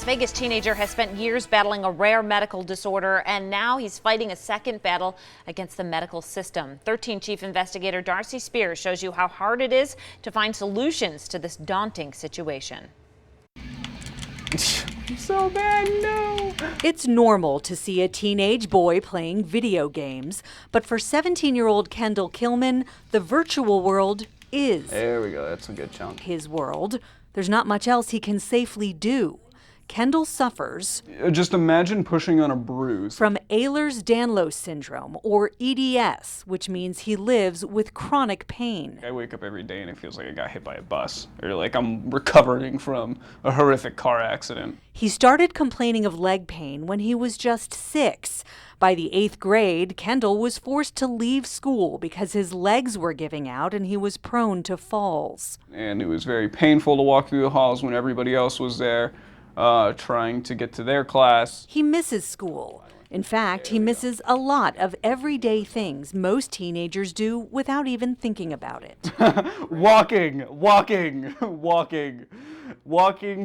Vegas teenager has spent years battling a rare medical disorder, and now he's fighting a second battle against the medical system. 13 Chief Investigator Darcy Spears shows you how hard it is to find solutions to this daunting situation. So bad, no. It's normal to see a teenage boy playing video games, but for 17-year-old Kendall Kilman, the virtual world is. There we go, that's a good chunk. His world. There's not much else he can safely do. Kendall suffers Just imagine pushing on a bruise. from Ehlers-Danlos syndrome, or EDS, which means he lives with chronic pain. I wake up every day and it feels like I got hit by a bus, or like I'm recovering from a horrific car accident. He started complaining of leg pain when he was just 6. By the 8th grade, Kendall was forced to leave school because his legs were giving out and he was prone to falls. And it was very painful to walk through the halls when everybody else was there, trying to get to their class. He misses school. In fact, he misses a lot of everyday things most teenagers do without even thinking about it. Walking,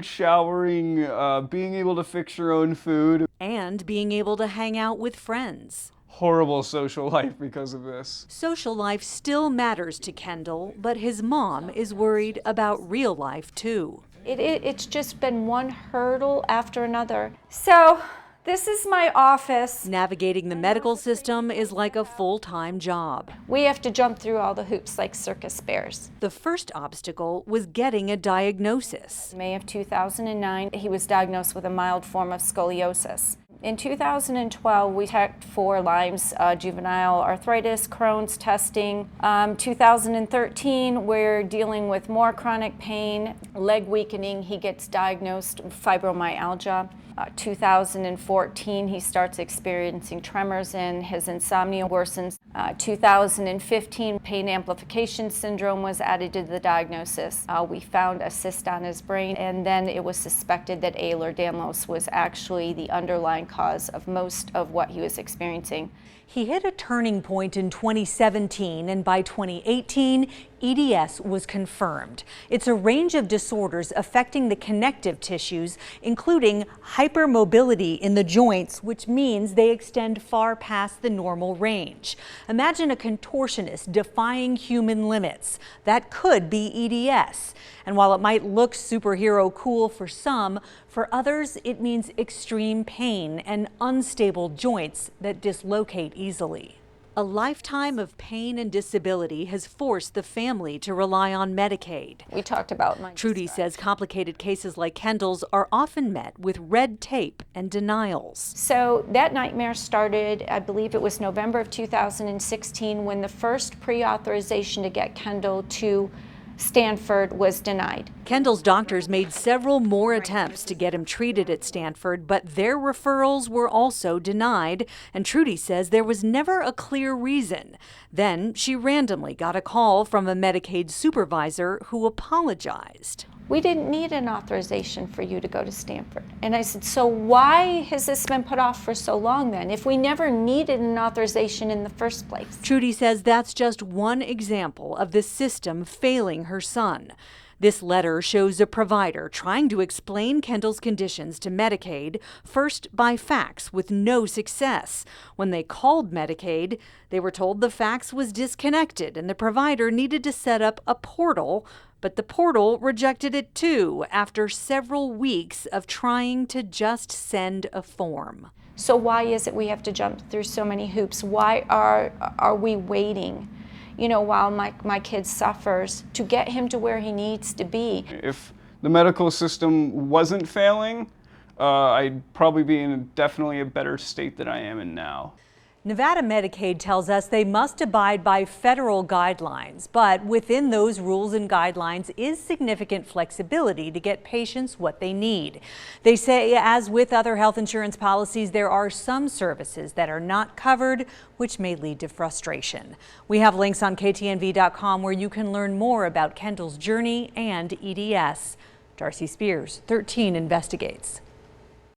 showering, being able to fix your own food. And being able to hang out with friends. Horrible social life because of this. Social life still matters to Kendall, but his mom is worried about real life too. It's just been one hurdle after another. So this is my office. Navigating the medical system is like a full-time job. We have to jump through all the hoops like circus bears. The first obstacle was getting a diagnosis. In May of 2009, he was diagnosed with a mild form of scoliosis. In 2012, we checked for Lyme's, juvenile arthritis, Crohn's testing. 2013, we're dealing with more chronic pain, leg weakening. He gets diagnosed with fibromyalgia. 2014, he starts experiencing tremors and his insomnia worsens. 2015, pain amplification syndrome was added to the diagnosis. We found a cyst on his brain, and then it was suspected that Ehlers-Danlos was actually the underlying cause of most of what he was experiencing. He hit a turning point in 2017, and by 2018, EDS was confirmed. It's a range of disorders affecting the connective tissues, including hypermobility in the joints, which means they extend far past the normal range. Imagine a contortionist defying human limits. That could be EDS. And while it might look superhero cool for some, for others it means extreme pain and unstable joints that dislocate easily. A lifetime of pain and disability has forced the family to rely on Medicaid. We talked about Trudy says complicated cases like Kendall's are often met with red tape and denials. So that nightmare started, I believe it was November of 2016, when the first pre-authorization to get Kendall to Stanford was denied. Kendall's doctors made several more attempts to get him treated at Stanford, but their referrals were also denied, and Trudy says there was never a clear reason. Then she randomly got a call from a Medicaid supervisor who apologized. We didn't need an authorization for you to go to Stanford. And I said, so why has this been put off for so long then, if we never needed an authorization in the first place? Trudy says that's just one example of the system failing her son. This letter shows a provider trying to explain Kendall's conditions to Medicaid, first by fax with no success. When they called Medicaid, they were told the fax was disconnected and the provider needed to set up a portal, but the portal rejected it too after several weeks of trying to just send a form. So why is it we have to jump through so many hoops? Why are we waiting? You know, while my kid suffers, to get him to where he needs to be. If the medical system wasn't failing, I'd probably be in definitely a better state than I am in now. Nevada Medicaid tells us they must abide by federal guidelines, but within those rules and guidelines is significant flexibility to get patients what they need. They say, as with other health insurance policies, there are some services that are not covered, which may lead to frustration. We have links on ktnv.com where you can learn more about Kendall's journey and EDS. Darcy Spears, 13 Investigates.